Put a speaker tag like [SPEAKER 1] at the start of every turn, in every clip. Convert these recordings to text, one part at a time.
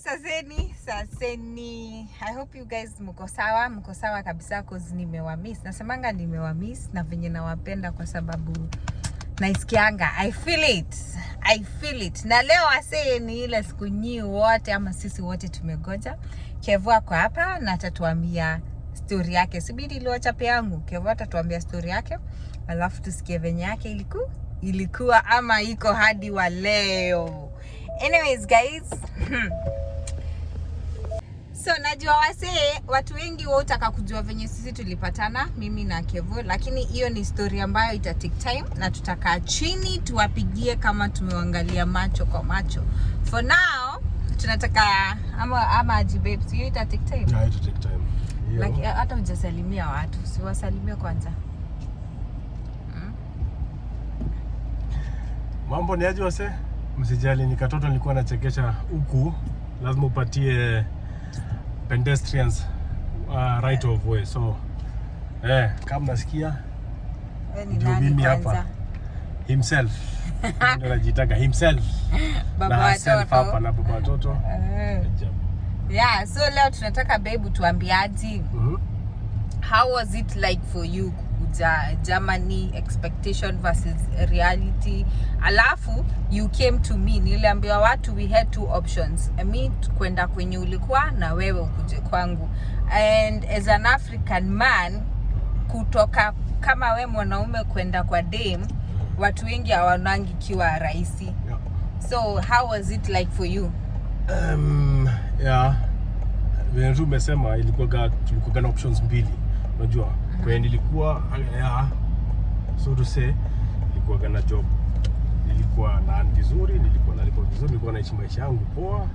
[SPEAKER 1] Saseni. I hope you guys mko sawa kabisa cause nimewamiss. Nasemanga nimewamiss na venye nawapenda kwa sababu naisikianga. I feel it. Na leo asee ni ile siku nyinyi wote ama sisi wote tumegoja. Kevo ako hapa na atatuambia story yake. Subiri iliwacha pe yangu. Kevo atatuambia story yake. Alafu tusikie venye yake ilikuwa ama iko hadi wa leo. Anyways guys, so najua watu wengi wataka kujua venye sisi tulipatana mimi na Kevo, lakini hiyo ni story ambayo ita take time na tutakaa chini tuwapigie kama tumeangalia macho kwa macho. For now tunataka ama ajibe hiyo ita take time.
[SPEAKER 2] Yeah, ita take time.
[SPEAKER 1] Like hata hujasalimia watu, siwasalimie kwanza.
[SPEAKER 2] Mambo ni aje wase? Msijali, ni katoto nilikuwa nachekesha huku, lazima upatie pedestrians right of way. So kama nasikia ndio mimi hapa himself ndio anajitaka himself
[SPEAKER 1] baba watoto
[SPEAKER 2] hapa na baba watoto.
[SPEAKER 1] Yeah, so leo tunataka babe tuambiaje how was it like for you kuja Germany, expectation versus reality. Alafu you came to me, niliambiwa watu we had two options, me kwenda kwenye ulikuwa na wewe ukuje kwangu. And as an African man, kutoka kama we mwanaume kwenda kwa dem, watu wengi hawanangi kiwa rahisi.
[SPEAKER 2] Yeah.
[SPEAKER 1] So how was it like for you?
[SPEAKER 2] Vile tu umesema tulikuwa na options mbili. Unajua, kwa nilikuwa so to say nilikuwa na job. Nilikuwa na vizuri, nilikuwa nalipa vizuri, nilikuwa naishi maisha yangu poa.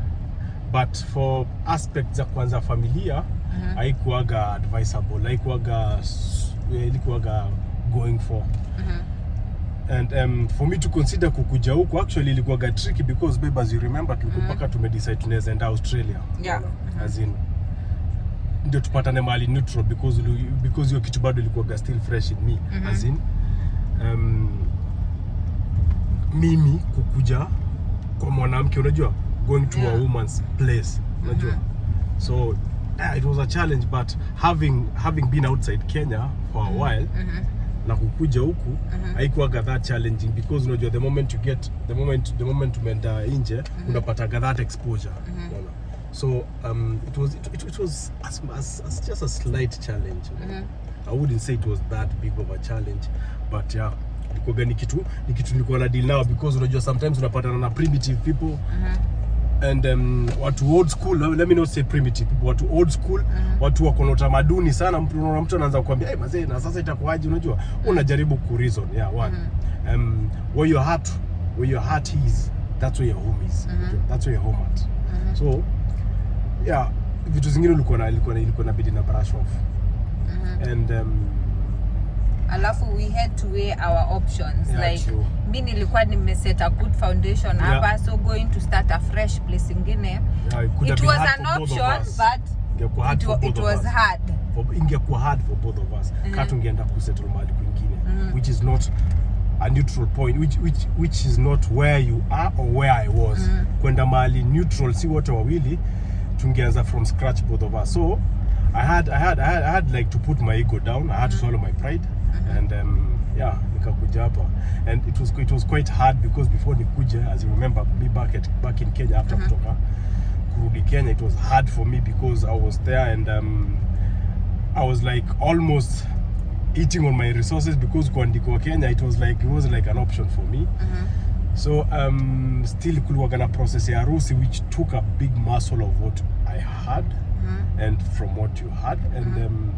[SPEAKER 2] But for aspects za kwanza familia, haikuwaga advisable, ilikuwaga going for. And for me to consider kukuja huku actually ilikuwaga tricky because babe, as you remember tulipaka tumedecide tunaweza enda Australia.
[SPEAKER 1] Yeah.
[SPEAKER 2] As in ndio tupatane mahali neutral because hiyo kitu bado ilikuwa still fresh in me. As in mimi kukuja kwa mwanamke, unajua, going to a woman's place, unajua. So it was a challenge, but having been outside Kenya for a while, na kukuja huku haikuwa that challenging because unajua the moment umeenda nje unapata that exposure. So it was as just a slight challenge. I wouldn't say it was that big of a challenge, but yeah, ilikuwa ni kitu nilikuwa na deal now because unajua sometimes unapatana na primitive people. And watu old school, let me not say primitive people, watu old school, watu wako na utamaduni sana. Mtu anaanza kukuambia hey mazee, na sasa itakuwaje, unajua, unajaribu ku reason. Yeah, one where your heart is, that's where your home is. That's where your home at. So yeah, vitu zingine ilikuwa na bidi na brush off. And
[SPEAKER 1] alafu we had to weigh our options.
[SPEAKER 2] Yeah,
[SPEAKER 1] like
[SPEAKER 2] true.
[SPEAKER 1] Mimi nilikuwa nimeset a good foundation hapa, so going to start a fresh place ingine, it was an option, but it was hard.
[SPEAKER 2] Ingekuwa hard for both of us. Katu ungeenda kusettle mahali kwingine, which is not a neutral point, which is not where you are or where I was. Kwenda mahali neutral, si wote wawili tungeanza from scratch both of us. So I had like to put my ego down. I had to swallow my pride. And nikakuja hapa. And it was quite hard because before nikuja, as you remember me back in Kenya after kutoka kurudi Kenya, it was hard for me because I was there and I was like almost eating on my resources because kuandikwa Kenya it was like an option for me. So still kulikuwa na process ya harusi which took a big muscle of what I had and from what you had. And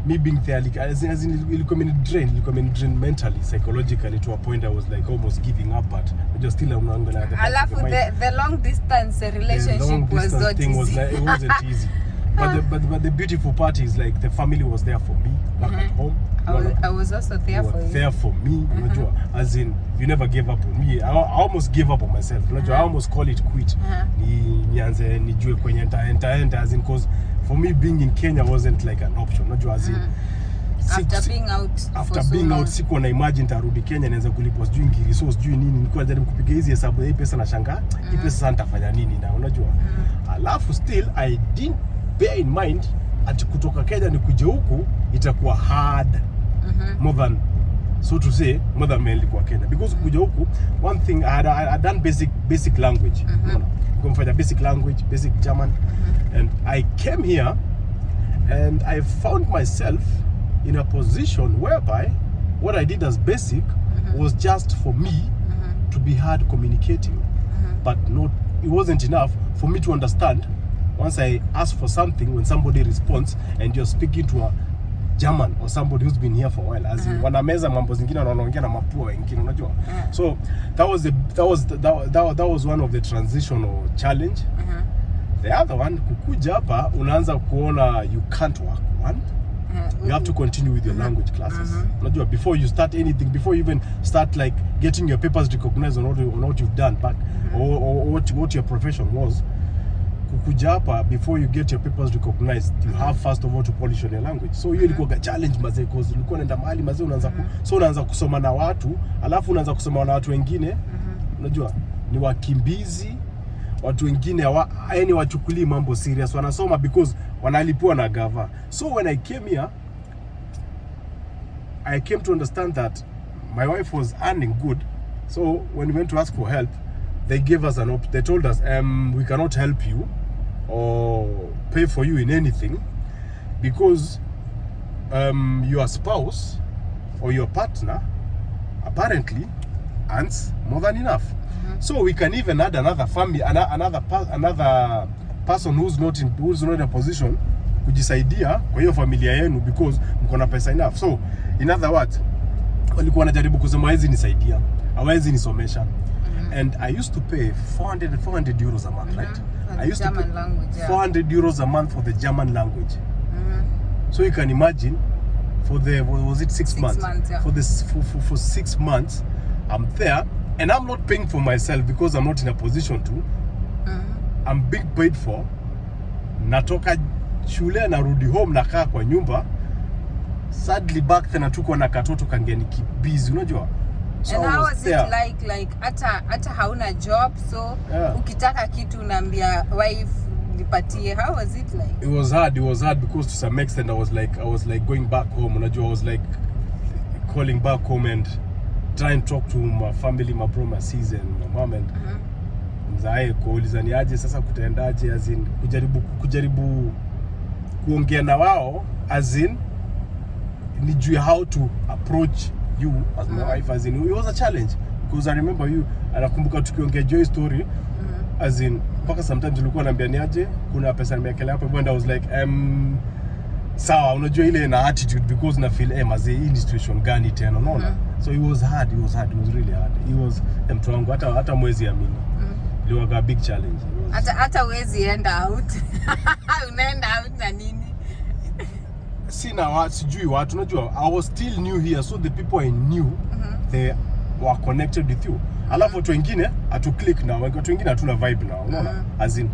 [SPEAKER 2] me being there, like, as in ilikuwa drain mentally, psychologically, to a point I was like almost giving up, but just still I'm not gonna.
[SPEAKER 1] The long distance relationship was not easy.
[SPEAKER 2] It wasn't easy. But the beautiful part is like the family was there for me back at home.
[SPEAKER 1] I was also there for you.
[SPEAKER 2] There for me, unajua, as in you never gave up on me. I almost gave up on myself. Unajua, I almost call it quit. Nianze nijue kwenye enta, as in, cause for me being in Kenya wasn't like an option. Unajua, as in
[SPEAKER 1] after being out
[SPEAKER 2] sikuwa na imagine tarudi Kenya naanza kulipwa sijui ngiriso sijui nini. Nilikuwa najaribu kupiga hizi hesabu hii pesa na shanga hii pesa sasa nitafanya nini na unajua Alafu still I didn't bear in mind ati kutoka Kenya ni kuja huku itakuwa hard more than, so to say, more than nilikuwa Kenya, because kuja huku one thing I had done basic language, kumfanya basic language, basic German, and I came here and I found myself in a position whereby what I did as basic was just for me to be hard communicating, but not, it wasn't enough for me to understand once I ask for something, when somebody responds and you're speaking to a German or somebody who's been here for a while, as in wanameza mambo zingine wanaongea na mapua wengine, unajua. So that was one of the transitional challenge. The other one, kukuja hapa unaanza kuona you can't work one. You have to continue with your language classes. Unajua, before you start anything, before you even start like getting your papers recognized on what you've done back, or what your profession was, kukuja hapa, before you get your papers recognized, you have first of all to polish on your language. So hiyo ilikuwa challenge mazee, because ulikuwa unaenda mahali mazee unaanza kusoma na watu, alafu unaanza kusoma na watu wengine, unajua ni wakimbizi, watu wengine yaani wachukulii mambo serious, wanasoma because wanalipwa na gava. So when I came here, I came to understand that my wife was earning good. So when we went to ask for help, they gave us they told us, we cannot help you or pay for you in anything because your spouse or your partner apparently earns more than enough. So we can even add another family, another person who's not in a position kujisaidia kwa hiyo familia yenu because mko na pesa enough. So in other words, walikuwa wanajaribu kusema hawezi nisaidia, hawezi nisomesha. And I used to pay 400 euros a month, right? I used to pay 400 euros a month for the German language. So you can imagine, for the, was it 6 months? For 6 months, I'm there, and I'm not paying for myself because I'm not in a position to. I'm being paid for. Natoka shule narudi home, nakaa kwa nyumba. Sadly back then tuko na katoto kangeni busy, unajua. So
[SPEAKER 1] and how was it like hata hauna job, so ukitaka kitu unaambia wife nipatie? How was it like?
[SPEAKER 2] It was hard because to some extent I was like going back home, unajua. I was like calling back home and trying to talk to my family, my bro, my sis and my mom, and mzae kuuliza ni aje sasa kutaendaje, as in kujaribu kuongea na wao, as in nijue how to approach you as my wife, as in it was a challenge because I remember you, anakumbuka tukiongea joy story, as in mpaka sometimes ulikuwa unaniambia ni aje kuna pesa nimekelea hapo, and I was like sawa, unajua ile na attitude because na feel mazee hii situation gani tena, unaona. So it was really hard. It was mtu wangu hata mwezi amini. It was a big challenge.
[SPEAKER 1] Hata wezi enda out. Unaenda out na nini?
[SPEAKER 2] Sijui watu, unajua I was still new here, so the people I knew they were connected with you. Alafu watu wengine atu click na watu wengine hatuna vibe na, unaona. As in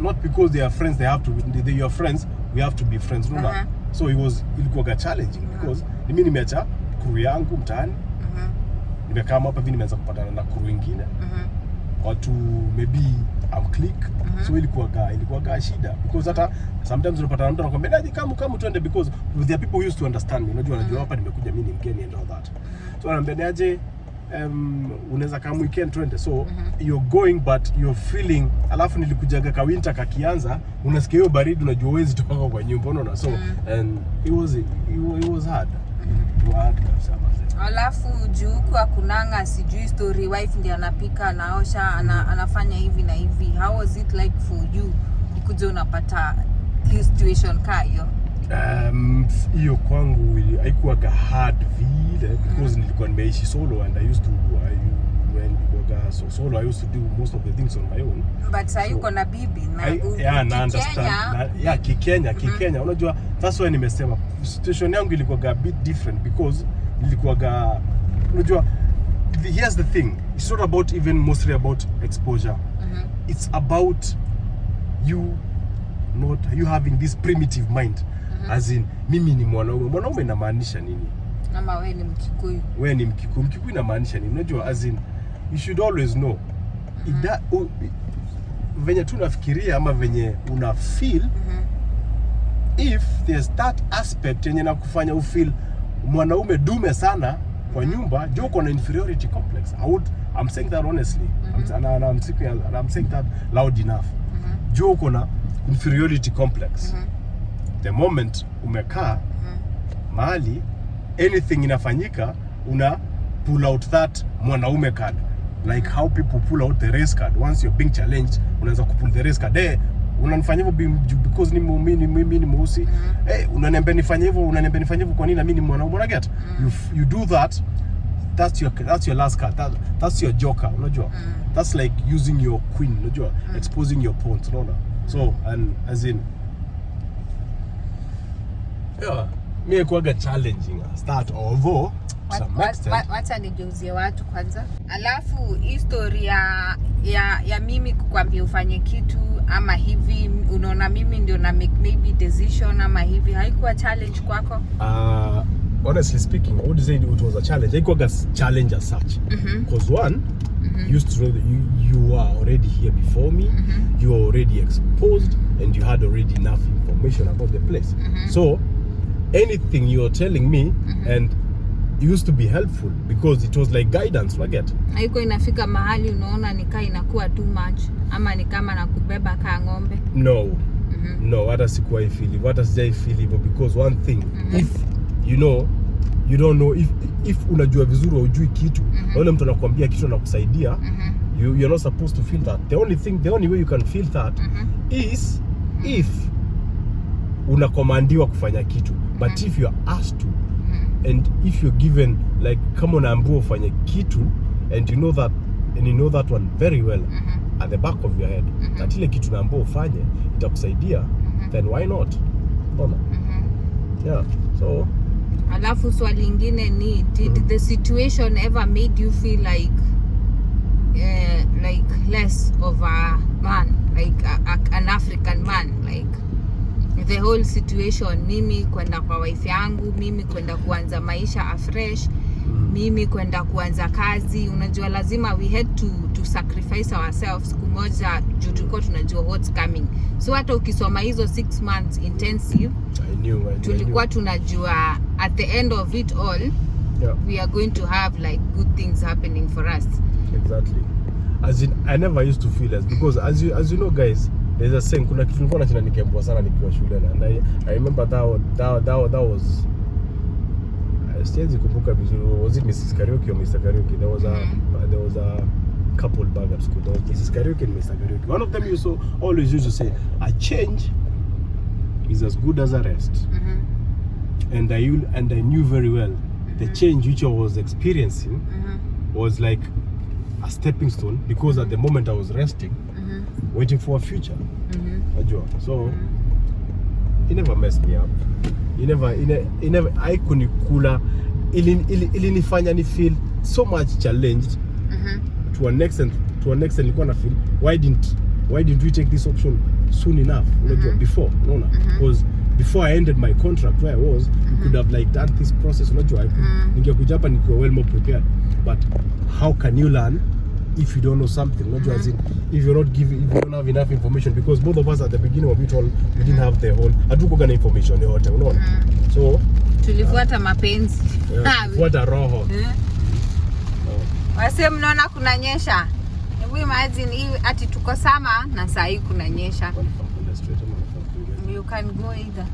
[SPEAKER 2] not because they are friends they are friends, we have to be friends, unaona. So ilikuwa challenging because mimi nimeacha crew yangu mtaani, nimekaa hapa hivi, nimeanza kupatana na crew wengine, watu maybe I'm click, so ilikuwa shida because hata sometimes unapata mtu anakuambia naje kama tuende, because there are people who used to understand me, unajua hapa nimekuja mimi ni mgeni and all that. So anambia naje unaweza kama weekend tuende, so you're going but you're feeling, alafu nilikujaga ka winter kakianza, unasikia hiyo baridi, unajua huwezi toka kwa nyumba, unaona. So and it was hard.
[SPEAKER 1] Alafu juu kwa kunanga sijui story, wife ndiye anapika, anaosha, anafanya hivi na hivi. How was it like for you kuja unapata hii situation hiyo?
[SPEAKER 2] Hiyo kwangu haikuwa hard vile because nilikuwa nimeishi solo, and I used to solo, I used to do most of the things on my own. But
[SPEAKER 1] so yuko na bibi
[SPEAKER 2] na understand. Kikenya, unajua that's why nimesema situation yangu ilikuwa a bit different because ilikuwa unajua, here's the thing, it's not about even mostly about exposure. It's about you having this primitive mind. As in mimi ni mwanaume inamaanisha nini?
[SPEAKER 1] Ama wewe ni Mkikuyu.
[SPEAKER 2] Wewe ni Mkikuyu inamaanisha nini? Unajua, as in you should always know. venye tu nafikiria ama venye una feel if there's that aspect yenye na kufanya ufeel mwanaume dume sana kwa nyumba, jo uko na inferiority complex. I'm saying that honestly. I'm saying that loud enough. Jo uko na inferiority complex. The moment umekaa mahali anything inafanyika, una pull out that mwanaume card, like how people pull out the race card. Once you're being challenged, unaanza kupull the race card. Unanifanya hivyo because mimi ni mweusi. Unaniambia nifanye hivyo kwa nini na mimi ni mwanaume? Una get? You do that, that's your last card. That's your joker, unajua? That's like using your queen, unajua? Exposing your pawns, unaona? So, and as in mimi kuaga challenging start, although
[SPEAKER 1] wacha nigeuzie watu kwanza, alafu history ya mimi kukwambia ufanye kitu ama hivi, unaona mimi ndio na make maybe decision ama hivi, haikuwa challenge kwako?
[SPEAKER 2] Honestly speaking, I would say it was a challenge. Haikuwa challenge as such, because one, you used to know that you were already here before me, you were already exposed, and you had already enough information about the place. So anything you're telling me and it used to be helpful because it was like guidance, forget.
[SPEAKER 1] Haiko inafika mahali unaona nikaa inakuwa too much ama ni kama nakubeba kaa ng'ombe?
[SPEAKER 2] No. No, hata sikuwa feel, hata sijai feel hivyo, because one thing, if you don't know, if unajua vizuri hujui kitu, na yule mtu anakuambia kitu na kusaidia, you're not supposed to feel that. The only way you can feel that is if unakomandiwa kufanya kitu. But if you're asked to, and if you're given, like kama unaambiwa ufanye kitu and you know that one very well at the back of your head, that ile kitu unaambiwa ufanye itakusaidia, then why not? Yeah, so
[SPEAKER 1] alafu swali lingine ni did the situation ever made you feel like less of a man, like an African man, like the whole situation, mimi kwenda kwa wife yangu, mimi kwenda kuanza maisha afresh, mimi kwenda kuanza kazi, unajua lazima we had to sacrifice ourselves siku moja juu tulikuwa tunajua what's coming. So hata ukisoma hizo 6 months intensive, tulikuwa tunajua at the end of it all, we are going to have like good things happening for us.
[SPEAKER 2] Exactly. As in, I never used to feel as, because as you know guys, there's a saying, kuna kitu nilikuwa nachana nikiambiwa sana nikiwa shule, and I remember that was siwezi kumbuka vizuri, was it Mrs. Karaoke or Mr. Karaoke? There was a couple back at school. There was Mrs. Karaoke and Mr. Karaoke. One of them always used to say, a change is as good as a rest. And I knew very well the change which I was experiencing was like a stepping stone, because at the moment I was resting, waiting for a future. So it never messed me up. It never I kunikula ilinifanya ni feel so much challenged to an extent nilikuwa na feel, why didn't we take this option soon enough, before, because before I ended my contract where I was, you could have like done this process, ningekuja hapa nikiwa well more prepared. But how can you learn if you don't know something? As in, if you don't have enough information, because both of us at the beginning of it all, we didn't have the whole, hatukuwa na information yote, so
[SPEAKER 1] tulifuata mapenzi,
[SPEAKER 2] tulifuata roho.
[SPEAKER 1] Wase mnaona kunanyesha, hebu imagine hii ati tuko sama na saa hii kunanyesha. You can go either.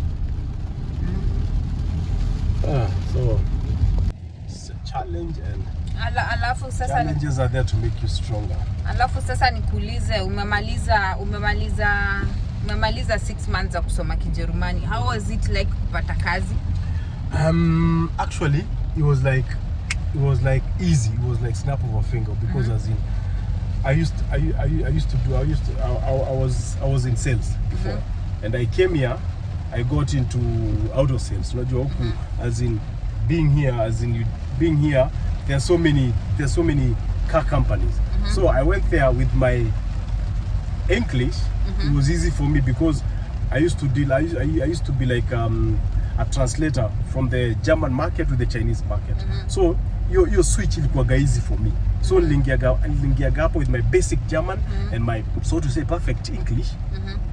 [SPEAKER 2] So it's a challenge, and
[SPEAKER 1] alafu sasa
[SPEAKER 2] challenges are there to make you stronger.
[SPEAKER 1] Alafu sasa nikuulize, umemaliza 6 months za kusoma Kijerumani. How was it like kupata kazi?
[SPEAKER 2] Actually it was like easy. It was like snap of a finger, because as in I was in sales before, and I came here, I got into auto sales. Unajua huku, as in being here, there's so many car companies. So I went there with my English. It was easy for me because I used to be like a translator from the German market to the Chinese market. So your switch ilikuwa easy for me. So niliingia hapo with my basic German and my, so to say, perfect English.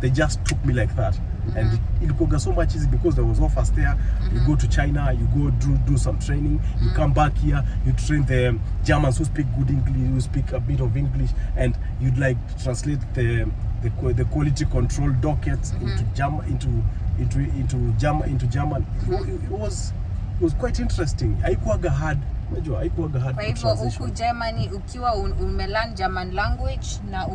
[SPEAKER 2] They just took me like that. And ilikuwa so much easy because there was offers there. You go to China, you go do some training, you come back here, you train the Germans who speak good English, who speak a bit of English, and you'd like translate the quality control dockets into German. It was quite interesting. Haikuwaga hard. Unajua haikuwaga hard.
[SPEAKER 1] Kwa hivyo huku Germany ukiwa umelearn German language na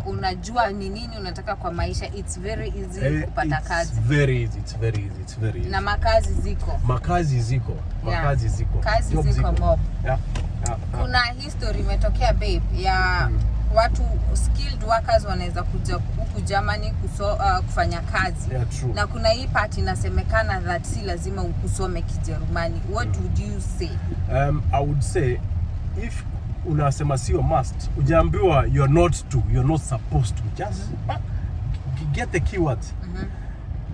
[SPEAKER 1] unajua ni nini unataka kwa maisha, it's very easy kupata kazi.
[SPEAKER 2] It's very easy.
[SPEAKER 1] Na makazi ziko.
[SPEAKER 2] Kazi ziko mob. Yeah.
[SPEAKER 1] Kuna history imetokea babe ya watu skilled workers wanaweza kuja huku Germany kufanya kazi.
[SPEAKER 2] Yeah, true.
[SPEAKER 1] Na kuna hii part inasemekana that si lazima usome Kijerumani. What would you say?
[SPEAKER 2] I would say if unasema sio must, ujaambiwa you're not supposed to, just get the keywords.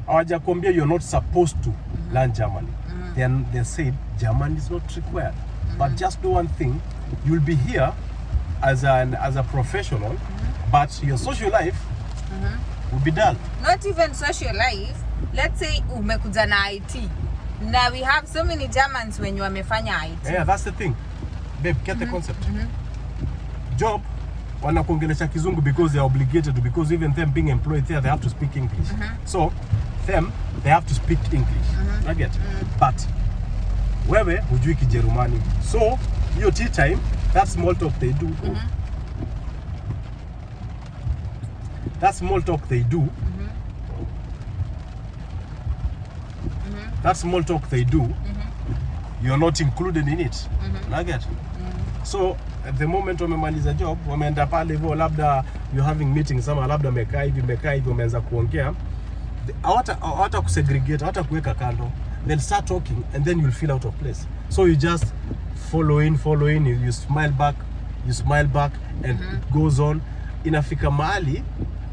[SPEAKER 2] Hawajakwambia you're not supposed to learn German. Then they said German is not required. But just do one thing, you'll be here as a professional, but your social life will be dull.
[SPEAKER 1] Not even social life. Let's say umekuja na IT. Now we have so many Germans when you wamefanya IT.
[SPEAKER 2] Yeah, that's the thing. Babe, get the concept. Job, wanakuongelesha kizungu because they are obligated to, because even them being employed there, they have to speak English. So, they have to speak English. I get. But wewe hujui Kijerumani. So, your tea time, that small talk they do. That small talk they do. That small talk they do. You're not included in it. I get. So at the moment wamemaliza job, wameenda pale hivyo, labda you're having meetings sama, labda mekaa hivi wameanza kuongea, hawata kusegregate, hawata kuweka kando. They'll start talking and then you'll feel out of place. So you just follow in, you smile back and it goes on. Inafika mahali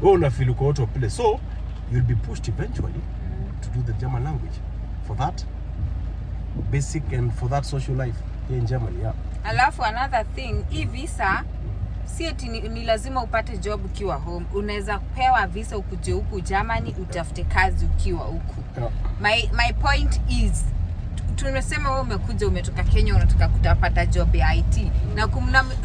[SPEAKER 2] wewe unafeel uko out of place. So you'll be pushed eventually to do the German language for that basic and for that social life here in Germany. Yeah.
[SPEAKER 1] Alafu another thing, hii visa si eti ni lazima upate job ukiwa home. Unaweza pewa visa ukuje huku Germany utafute kazi ukiwa huku. My point is, tumesema wewe umetoka Kenya unataka kutapata job ya IT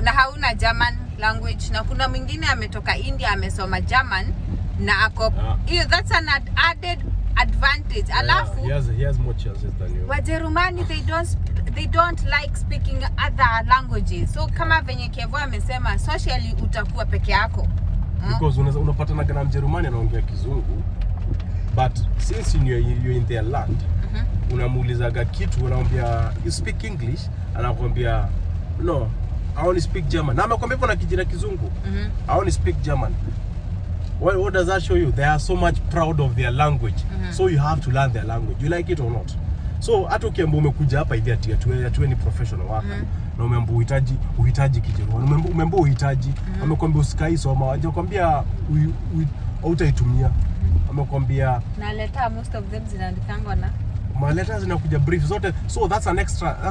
[SPEAKER 1] na hauna German language, na kuna mwingine ametoka India amesoma German na ako that's an added advantage. Alafu
[SPEAKER 2] he has more chances than you.
[SPEAKER 1] Wajerumani they don't like speaking other languages. So kama venye Kevo amesema, socially utakuwa peke yako.
[SPEAKER 2] Because unapatana na Mjerumani anaongea Kizungu, but since you're in their land, unamuulizaga kitu, unamwambia you speak English, anakuambia no, I only speak German. Na amekwambia hivyo na kijina Kizungu. I only speak German. What does that show you? They are so much proud of their language. So you have to learn their language. You like it or not. So hata ukiambiwa umekuja hapa hivi ati ni professional wako na umeambiwa uhitaji Kijerumani, umeambiwa uhitaji, amekwambia usikai soma, hajakwambia hautaitumia, amekwambia
[SPEAKER 1] na letter most of them zinaandikangwa na
[SPEAKER 2] letters zinakuja brief zote. So that's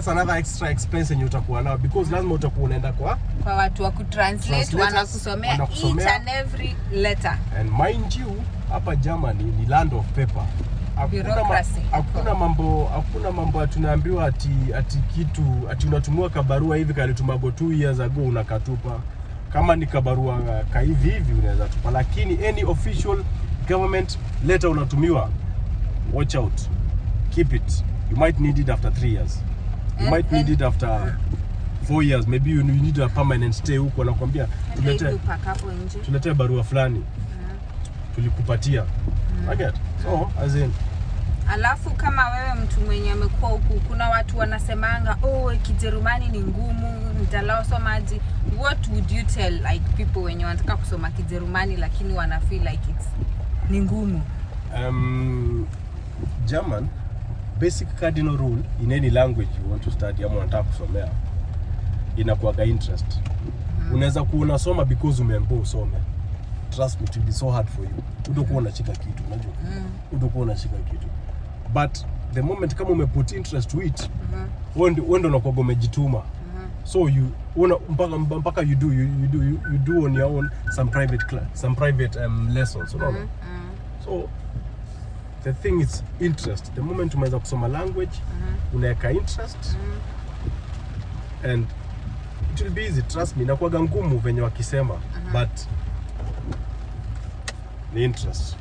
[SPEAKER 2] another extra expense yenye utakuwa nao, because lazima utakuwa unaenda kwa
[SPEAKER 1] watu wa kutranslate, wanakusomea each and every letter.
[SPEAKER 2] And mind you, hapa Germany ni land of paper. Hakuna mambo tunaambiwa ati kitu unatumua kabarua hivi kalitumago 2 years ago unakatupa. Kama ni kabarua ka hivi unaweza tupa, lakini any official government letter unatumiwa, watch out, keep it. You might need it after 3 years. You might need it after 4 years. Maybe you need a permanent stay huko, anakuambia tulete barua fulani tulikupatia. Again. So as in,
[SPEAKER 1] alafu kama wewe mtu mwenye amekuwa huku, kuna watu wanasemanga Kijerumani ni ngumu, nitalao somaji. What would you tell like people wenye wanataka kusoma Kijerumani lakini wana feel like ni ngumu?
[SPEAKER 2] German, basic cardinal rule in any language you want to study ama unataka kusomea, inakuwa interest. Unaweza kuona soma because umeambiwa usome. Trust me, it will be so hard for you. Utakuwa unashika kitu, unajua? Utakuwa unashika kitu. But the moment kama umeput interest to it, wewe ndio unakuwa umejituma. So you mpaka you do on your own some private lessons, unaona. So the thing is interest. The moment umeweza kusoma language, unaweka interest, and it will be easy, trust me. Inakuwa ngumu venye wakisema, but the interest.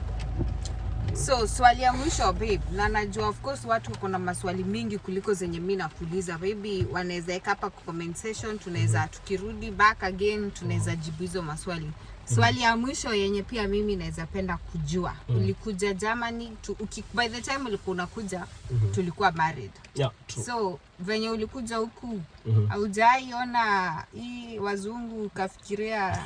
[SPEAKER 1] So swali ya mwisho babe, na najua of course watu wako na maswali mingi kuliko zenye mimi nakuuliza. Baby wanaweza weka hapa kwa comment section, tunaweza tukirudi back again tunaweza jibu hizo maswali. Swali ya mwisho yenye pia mimi naweza penda kujua. Ulikuja Germany by the time ulikuwa unakuja tulikuwa married.
[SPEAKER 2] Yeah, true.
[SPEAKER 1] So venye ulikuja huku haujaiona hii wazungu kafikiria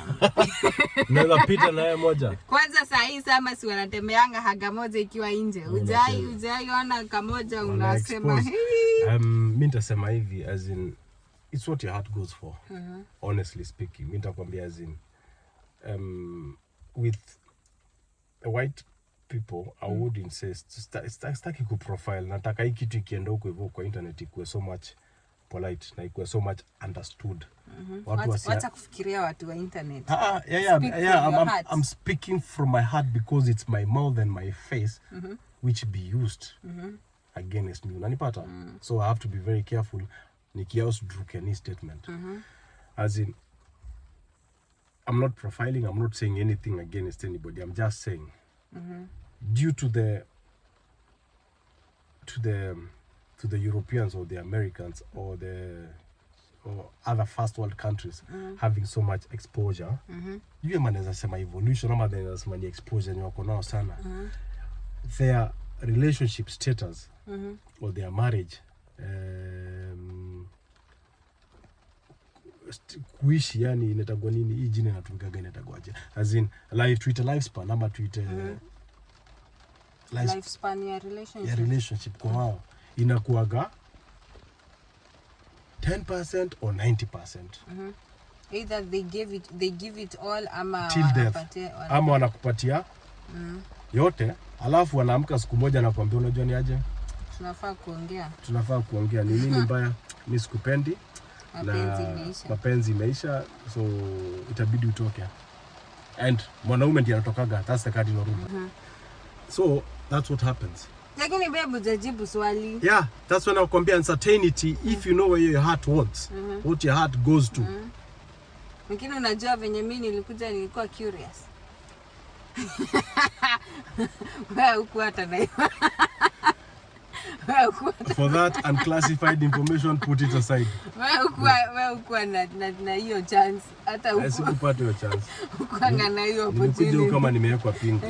[SPEAKER 2] naweza pita naye moja.
[SPEAKER 1] Kwanza saa hii sama si wanatembeanga haga moja ikiwa nje. Hujaiona kamoja unasema
[SPEAKER 2] mimi nitasema hivi as in it's what your heart goes for. Honestly speaking, mimi nitakwambia as in with the white people I wouldn't say staki ku profile. Nataka hii kitu ikienda huko hivyo kwa internet ikuwe so much polite na ikuwe so much understood.
[SPEAKER 1] Wacha kufikiria watu wa internet.
[SPEAKER 2] I'm speaking from my heart because it's my mouth and my face which be used against me. Unanipata? So I have to be very careful nikiaus druk any statement. As in I'm not profiling, I'm not saying anything against anybody. I'm just saying due to the Europeans or the Americans or other first world countries having so much exposure, you manaweza sema evolution ama manaweza sema ni exposure ni wako nao sana. Their relationship status or their marriage kuishi, yani inatagwa nini hii jina inatumika gani, inatagwaje as in lifespan ama
[SPEAKER 1] lifespan ya
[SPEAKER 2] relationship kwa wao inakuaga 10% or 90%.
[SPEAKER 1] Either they give it all ama
[SPEAKER 2] till death, ama wanakupatia yote, alafu wanaamka siku moja na kuambia unajua ni aje, tunafaa kuongea ni nini mbaya, mimi sikupendi, mapenzi imeisha, so itabidi utoke. And mwanaume ndiye anatokaga, that's the cardinal rule. So that's what happens.
[SPEAKER 1] Lakini babe hujajibu swali.
[SPEAKER 2] Yeah, that's when I compare uncertainty. If you know where your heart wants, what your heart goes to.
[SPEAKER 1] Lakini unajua venye mimi nilikuja nilikuwa curious. Wewe uko hata na
[SPEAKER 2] for that unclassified information, put it aside.
[SPEAKER 1] Wewe uko na hiyo chance hata uko.
[SPEAKER 2] Sikupata hiyo chance.
[SPEAKER 1] Uko na hiyo opportunity.
[SPEAKER 2] Nilikuja kama nimewekwa pingu.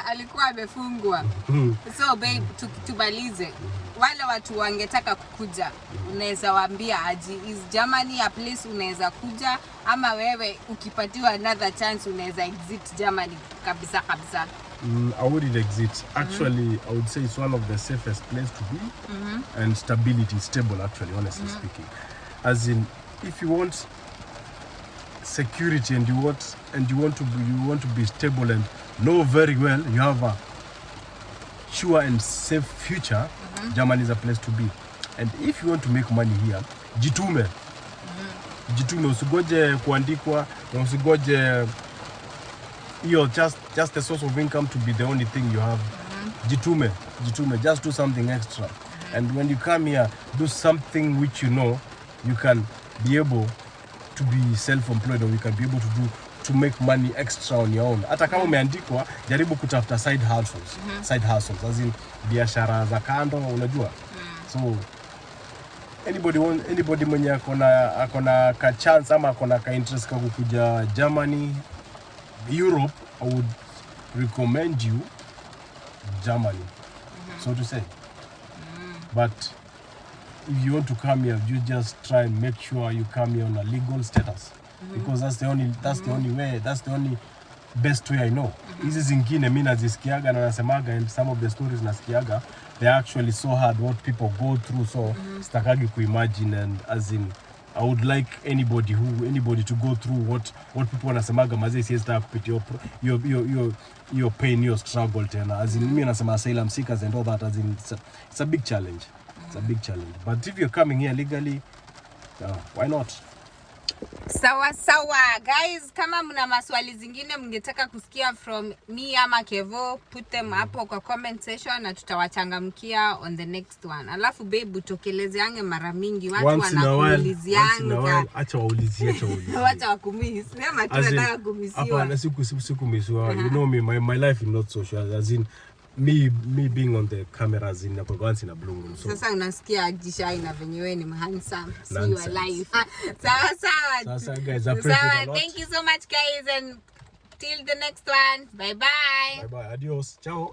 [SPEAKER 1] Alikuwa amefungwa. So babe, tubalize. Wale watu wangetaka kukuja, unaweza waambia aje, is Germany a place unaweza kuja, ama wewe ukipatiwa another chance unaweza exit Germany kabisa?
[SPEAKER 2] I wouldn't exit. Actually, I would say it's one of the safest place to be, and stability, stable actually, honestly speaking. As in, if you want security and you want to be stable and know very well you have a sure and safe future, Germany is a place to be. And if you want to make money here, jitume. Jitume, usigoje kuandikwa, usigoje just the source of income to be the only thing you have. Jitume, just do something extra. And when you come here, do something which you know you can be able to be self-employed, or you can be able to make money extra on your own. Hata kama umeandikwa, jaribu kutafuta side hustles, as in biashara za kando, unajua. So anybody mwenye akona ka chance ama akona ka interest kwa kuja Germany, Europe, I would recommend you Germany, so to say. But if you want to come here, you just try and make sure you come here on a legal status, because that's the only way, that's the only best way I know. Hizi zingine mimi nazisikiaga na nasemaga, and some of the stories nasikiaga, they're actually so hard what people go through, so sitakagi kuimagine. And as in, I would like anybody to go through what people wanasemaga, mazee siwezi taka kupitia your pain, your struggle tena. As in, mimi nasema asylum seekers and all that, as in, it's a big challenge. It's a big challenge. But if you're coming here legally, Yeah, why not?
[SPEAKER 1] Sawa guys, kama mna maswali zingine mngetaka kusikia from me ama Kevo, put them hapo kwa comment section na tutawachangamkia on the next one. Alafu babe, utokelezeange mara mingi, watu wanakuulizianga.
[SPEAKER 2] Acha waulizie.
[SPEAKER 1] Wacha wakumiss. Sema tunataka kumisiwa.
[SPEAKER 2] Hapana, sikumisiwa. You know me, my life is not social. As in me being on the cameras in once in a blue room. So
[SPEAKER 1] sasa unasikia jishai na venye wewe ni handsome. See your life. Sawa
[SPEAKER 2] guys, I appreciate it a lot.
[SPEAKER 1] Thank you so much guys, and till the next one. Bye bye.
[SPEAKER 2] Adios. Ciao.